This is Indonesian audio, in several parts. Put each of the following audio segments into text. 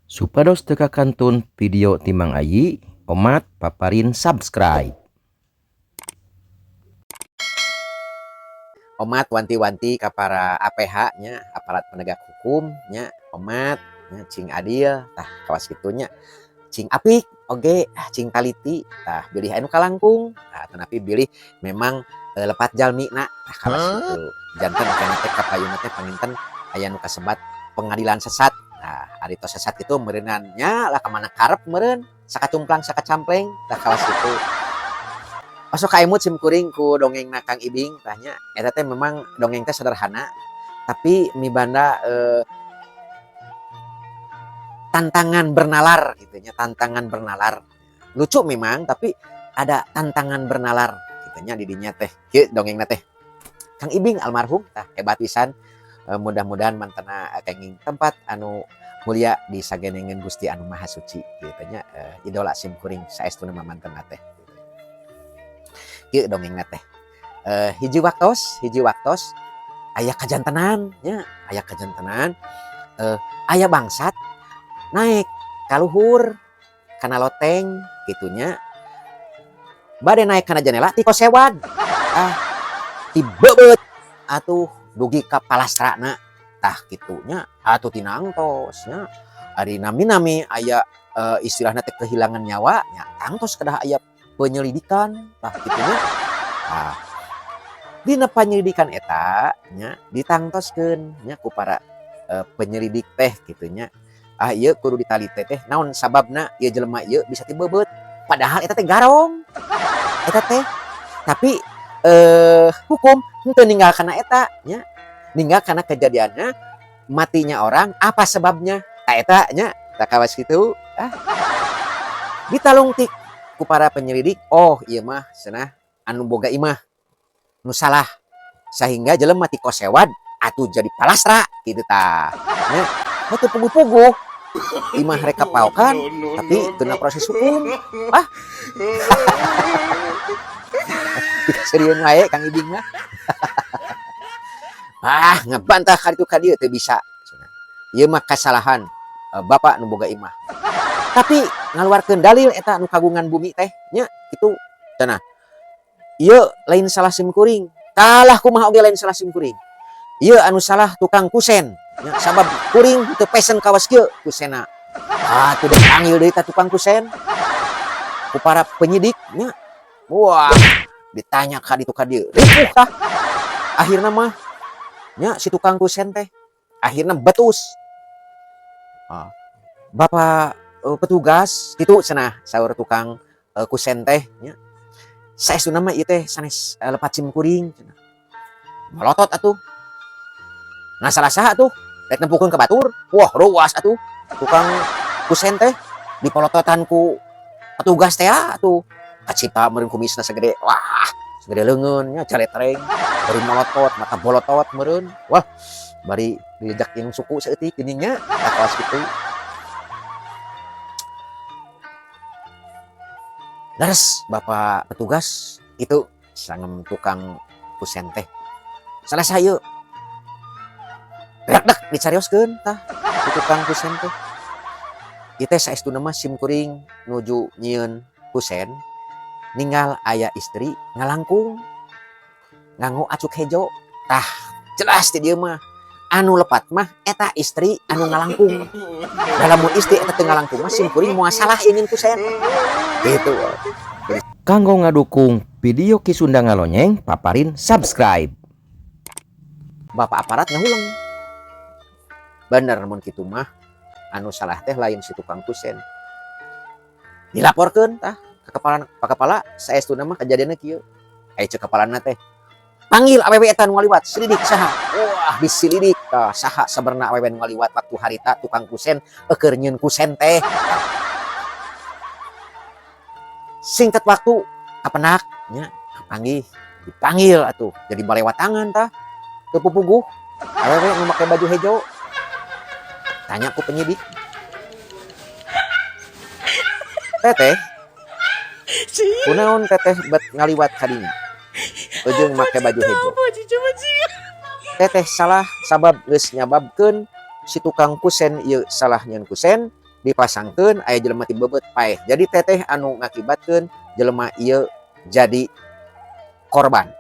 Supados teka kantun video Timang Ayi, omat paparin subscribe. Omat wanti-wanti ka para APH nya, aparat penegak hukum nya, omat nya, cing adil tah kawas kitunya, cing apik oge cing taliti tah bilih anu kalangkung tah tanapi bilih memang lepat jalmina tah kawas kitu. Janten kana teh kapayuna teh panginten aya nu kasebat pengadilan sesat. Nah, ari tos sesat kitu meureunan nya lah ka mana karep meureun sakacumplang sakacampleng tah kawas kitu. Masuk kaimut sim kuring ku dongeng Kang Ibing tanya eta teh memang dongeng teh sederhana tapi mibanda tantangan bernalar gitu nya, tantangan bernalar. Lucu memang tapi ada tantangan bernalar gitu nya di dinya teh. Kieu dongengna teh. Kang Ibing almarhum tah hebat pisan. Mudah-mudahan mantena kenging tempat anu mulia di sagenengeun Gusti Anu Maha Suci gitu nya. Idola sim kuring saestuna mantena teh. Kieu dongengna teh. Hiji waktos aya kajantenan nya, aya kajantenan aya bangsat naik ka luhur kana loteng gitunya. Bade naik kana janela ti kosewad. Ti bebeut atuh dugi ka palastrana tah kitunya atuh tinangtos nya. Ari nami-nami aya istilahna teh kehilangan nyawa nya tangtos kedah aya penyelidikan tah kitunya. Dina penyelidikan eta nya ditangtoskeun nya ku para penyelidik teh gitunya. Ieu kudu ditalite teh naon sababna ieu jelema ieu bisa ti bebeut padahal eta teh garong eta teh. Tapi hukum henteu ninggal kana eta nya, ninggal kana kejadianna matinya orang apa sebabnya tah eta nya tah kawas kitu. Ditalungtik ku para penyelidik, oh ieu mah cenah anu boga imah nu salah sehingga jelema ti kosewad atuh jadi palastra gitu tah nya. Atuh puguh-puguh imah rek kapaokan tapi kena proses hukum. Dikasirieun wae Kang Ibing mah. Ngabantah ka ditu ka dieu teu bisa. Ieu mah kasalahan bapak nu boga imah. Tapi ngaluarkeun dalil eta nu kagungan bumi teh nya kitu cenah. Ieu lain salah sim kuring. Kalah kumaha oge lain salah sim kuring. Ieu anu salah tukang kusen. Ya, sabab kuring teu pesen kawas kieu kusena. Teu dipanggil deui ka tukang kusen. Ku para penyidik nya. Wah, ditanya ka ditu ka dieu. Ripuh tah. Akhirna mah nya si tukang kusen teh akhirna betus. Bapak petugas kitu cenah saur tukang kusen teh nya. Saestuna mah ieu teh sanes lepat sim kuring cenah. Malotot atuh. Nah salah saha tuh rek nempukeun ka batur. Wah, ruas atuh. Tukang kusen teh dipolototan ku petugas teh atuh. Kacita meureun kumisna segede. Wah, segede leungeun nya caletreng. Bari molotot, mata bolotot meureun. Wah, bari dilijak yang suku saeutik geuningnya kawas kitu. Leres bapak petugas itu sangem tukang kusen teh. Selesai yuk. Dak dicarioskeun tah ku tukang kusen teh. Ieu teh saestuna mah sim kuring nuju nyieun kusen ninggal aya istri ngalangkung nganggo acuk hejo. Tah jelas ti dieu mah anu lepat mah eta istri anu ngalangkung. Dalam mun istri eta teu ngalangkung mah sim kuring moal salah ingin kusen. Gitu. Kanggo ngadukung video Ki Sunda Ngalonyeng, paparin subscribe. Bapak aparat ngahuleng. Bener mun kitu mah anu salah teh lain si tukang kusen. Dilaporkeun tah ka kepala saestuna mah kejadianna kieu. Ceuk kepalana teh. Panggil awewe eta nu ngaliwat, selidik saha. Wah, disilidik tah saha saberna awewe nu ngaliwat waktu harita tukang kusen keur nyieun kusen teh. Singkat waktu kapenak nya panggih dipanggil atuh jadi balewat tangan tah teu pupuguh awewe nu make baju hejo. Tanya ku penyidik, teteh kunaon teteh bet ngaliwat kadinya ujung make baju hejo. Teteh salah sabab geus nyababkeun si tukang kusen ieu salah nyieun kusen dipasangkeun aya jelema ti beubeut paeh. Jadi teteh anu ngakibatkeun jelema ieu jadi korban.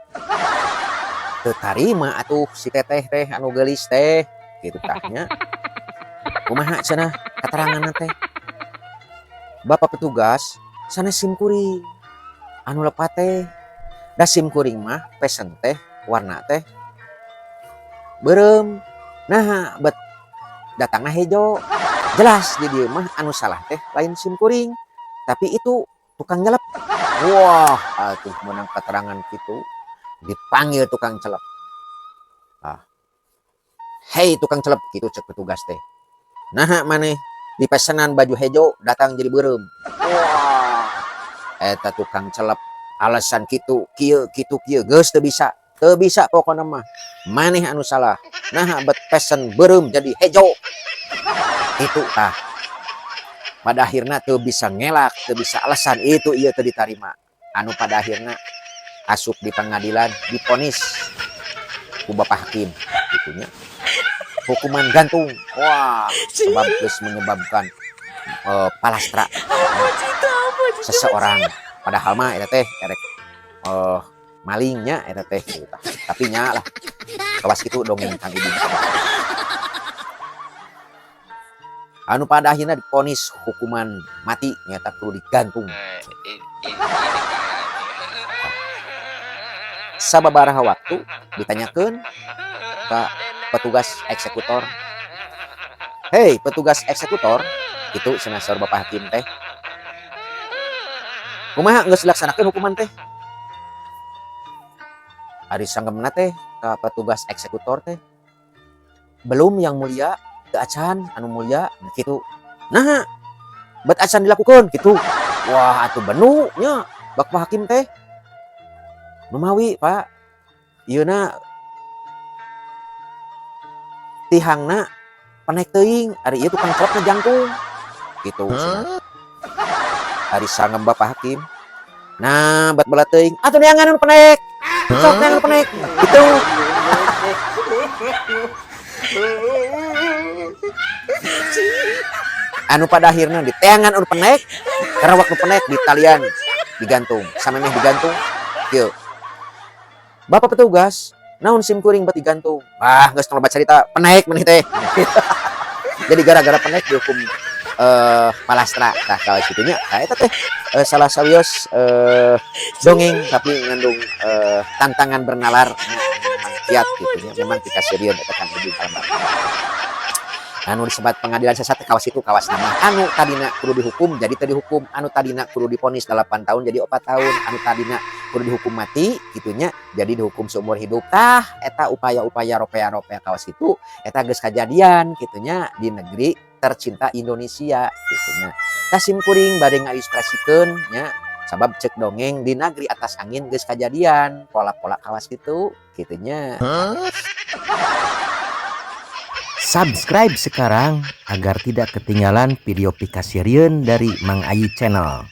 Teu tarima atuh si teteh teh anu geulis teh kitu tah nya. Kumaha cenah kateranganna teh? Bapak petugas sanes sim kuring anu lepat teh. Da sim kuring mah pesen teh warna teh beureum. Nah, bet datangna hejo. Jelas di dieu mah anu salah teh lain sim kuring, tapi itu tukang nyelep. Wah, atuh menang keterangan kitu dipanggil tukang celep. Ah. Hei tukang celep gitu cek petugas teh. Nah, maneh di pesanan baju hejo datang jadi beureum. Wah. Eta tukang celep alasan kitu kieu geus teu bisa. Teu bisa pokona mah. Maneh anu salah. Nah, bet pesen beureum jadi hejo. Itu tah. Pada akhirnya teu bisa ngelak, teu bisa alasan itu ieu teu ditarima. Anu pada akhirnya asup di pengadilan diponis ku Bapak Hakim gitunya. Hukuman gantung. Wah, sebab geus menyebabkan palastra seseorang. Padahal mah eta teh erek malingnya eta teh gitu. Tapi nya lah kawas kitu dongeng Kang Ibing. Anu pada akhirnya diponis hukuman mati nyata perlu digantung. Sababaraha waktu ditanyakeun ka petugas eksekutor. Hei petugas eksekutor, itu senasor Bapak Hakim teh. Kumaha geus dilaksanakeun hukuman teh? Ari sanggemna teh ka petugas eksekutor teh. Belum yang mulia, teu acan anu mulia kitu. Nah, bet acan dilakukeun kitu. Wah, atuh benu nya Bapak Hakim teh. Numawi, Pak. Ieuna tihangna panek teuing, ari ieu tukang celep jangkung. Gitu. Ari sangem Bapak Hakim. Nah, bat bala teuing, atuh neangan anu panek. Sok neangan panek. Gitu. Anu pada akhirnya diteangan anu panek, karena waktu panek di talian digantung, samemeh digantung. Kieu. Bapak petugas, naon sim kuring bet digantung. Ah, geus loba cerita, panek maneh teh. Jadi gara-gara panek dihukum palastra. Tah kalau situnya, nah eta teh salah sawios dongeng tapi ngandung tantangan bernalar kiat gitu nya. Memang kita serius eta kan Ibing kalmar. Anu disebat pengadilan sesat kawas itu kawas nama. Anu tadina kudu dihukum jadi teu dihukum. Anu tadina kudu diponis 8 tahun jadi 4 tahun. Anu tadina kudu dihukum mati gitunya jadi dihukum seumur hidup. Tah eta upaya-upaya ropea-ropea kawas itu eta geus kajadian gitunya di negeri tercinta Indonesia gitunya. Tah sim kuring bade ngailustrasikeun nya sabab cek dongeng di negeri atas angin geus kajadian pola-pola kawas gitu gitunya. Subscribe sekarang agar tidak ketinggalan video pikasirieun dari Mang Ayi Channel.